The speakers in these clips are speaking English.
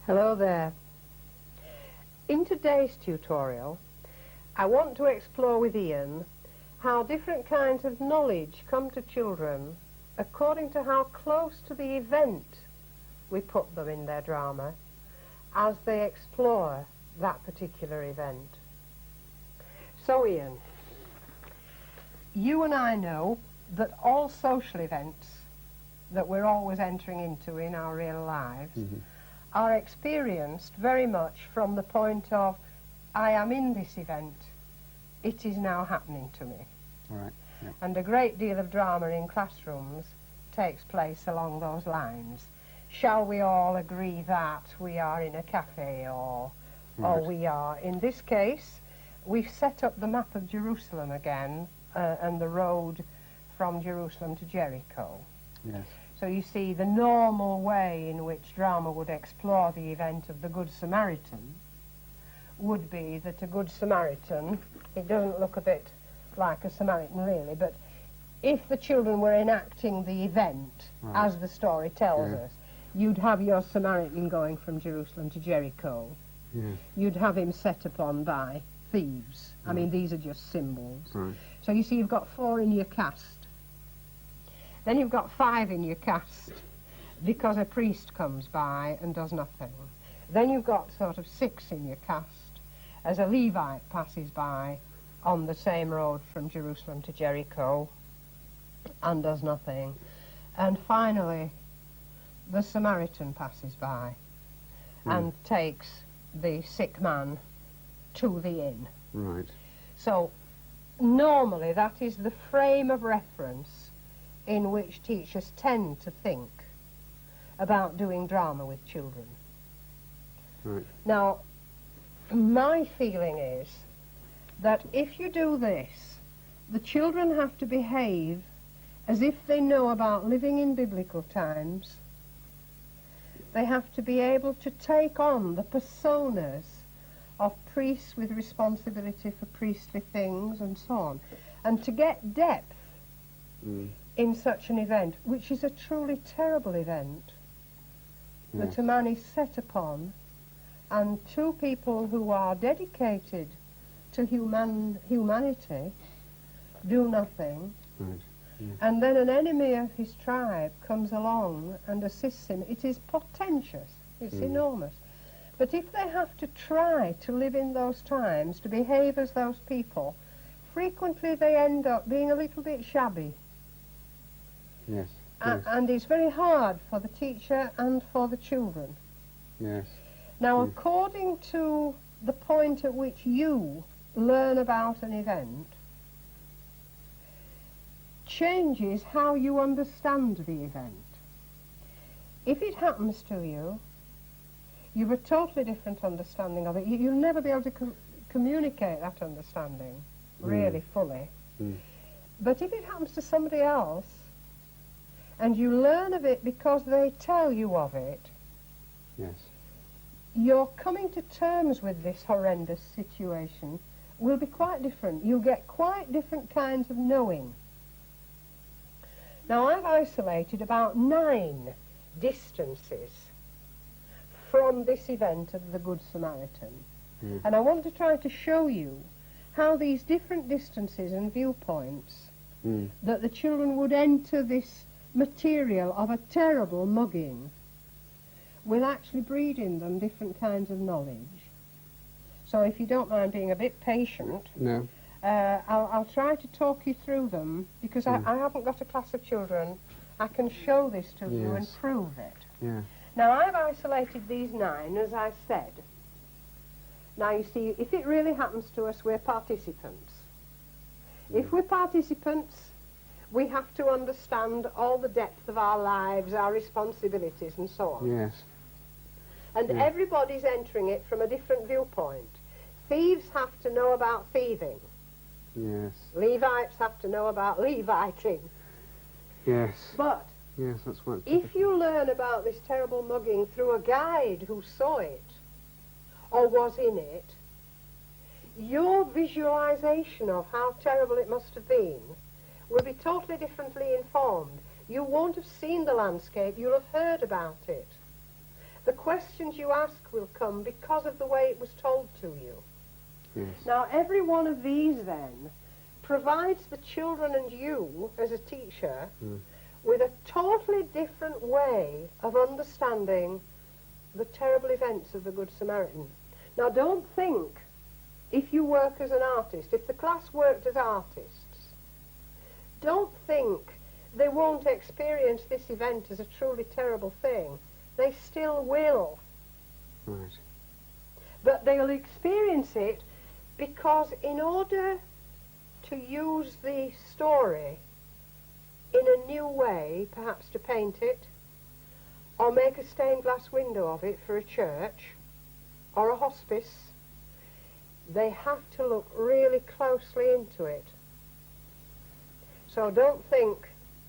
Hello there. In today's tutorial, I want to explore with Ian how different kinds of knowledge come to children according to how close to the event we put them in their drama as they explore that particular event. So Ian, you and I know that all social events that we're always entering into in our real lives are experienced very much from the point of, I am in this event, it is now happening to me. All right. Yeah. And a great deal of drama in classrooms takes place along those lines. Shall we all agree that we are in a cafe or we are, in this case, we've set up the map of Jerusalem again and the road from Jerusalem to Jericho. Yes. So you see, the normal way in which drama would explore the event of the Good Samaritan would be that a Good Samaritan, it doesn't look a bit like a Samaritan really, but if the children were enacting the event as the story tells us, you'd have your Samaritan going from Jerusalem to Jericho. Yes. You'd have him set upon by thieves. I mean, these are just symbols. So you see, you've got 4 in your cast. Then you've got 5 in your cast because a priest comes by and does nothing. Then you've got sort of 6 in your cast as a Levite passes by on the same road from Jerusalem to Jericho and does nothing. And finally, the Samaritan passes by and takes the sick man to the inn. Right. So normally that is the frame of reference in which teachers tend to think about doing drama with children. Right. Now, my feeling is that if you do this, the children have to behave as if they know about living in biblical times. They have to be able to take on the personas of priests with responsibility for priestly things and so on, and to get depth in such an event, which is a truly terrible event, that a man is set upon, and 2 people who are dedicated to humanity do nothing, and then an enemy of his tribe comes along and assists him. It is portentous, it's enormous. But if they have to try to live in those times, to behave as those people, frequently they end up being a little bit shabby. Yes. And it's very hard for the teacher and for the children. Yes. Now, according to the point at which you learn about an event, changes how you understand the event. If it happens to you, you've a totally different understanding of it. You'll never be able to communicate that understanding really fully. But if it happens to somebody else, and you learn of it because they tell you of it, your coming to terms with this horrendous situation will be quite different. You'll get quite different kinds of knowing. Now, I've isolated about 9 distances from this event of the Good Samaritan. And I want to try to show you how these different distances and viewpoints that the children would enter this material of a terrible mugging will actually breed in them different kinds of knowledge. So if you don't mind being a bit patient, I'll try to talk you through them, because I haven't got a class of children. I can show this to you and prove it. Now, I've isolated these 9, as I said. Now, you see, if it really happens to us, we're participants. If we're participants, we have to understand all the depth of our lives, our responsibilities, and so on. And everybody's entering it from a different viewpoint. Thieves have to know about thieving. Levites have to know about Leviting. But that's what if you learn about this terrible mugging through a guide who saw it or was in it, your visualization of how terrible it must have been will be totally differently informed. You won't have seen the landscape, you'll have heard about it. The questions you ask will come because of the way it was told to you. Yes. Now, every one of these, then, provides the children and you, as a teacher, with a totally different way of understanding the terrible events of the Good Samaritan. Now, don't think, if you work as an artist, if the class worked as artists, don't think they won't experience this event as a truly terrible thing. They still will. Right. But they'll experience it because in order to use the story in a new way, perhaps to paint it, or make a stained glass window of it for a church or a hospice, they have to look really closely into it. So don't think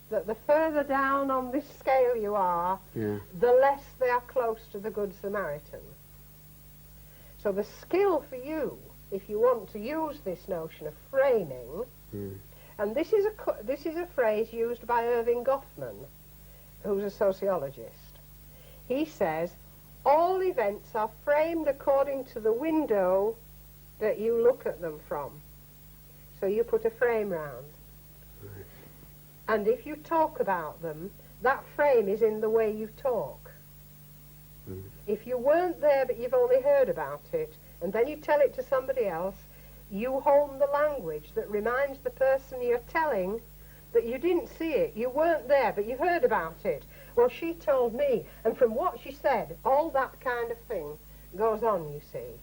that the further down on this scale you are, the less they are close to the Good Samaritan. So the skill for you, if you want to use this notion of framing, and this is a phrase used by Erving Goffman, who's a sociologist. He says, all events are framed according to the window that you look at them from. So you put a frame round. And if you talk about them, that frame is in the way you talk. If you weren't there but you've only heard about it, and then you tell it to somebody else, you hone the language that reminds the person you're telling that you didn't see it, you weren't there, but you heard about it. Well, she told me, and from what she said, all that kind of thing goes on, you see.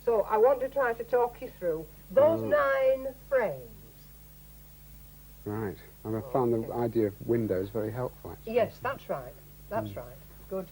So I want to try to talk you through those 9 frames. Right. And I found the idea of windows very helpful, actually. Yes, that's right. That's right. Good.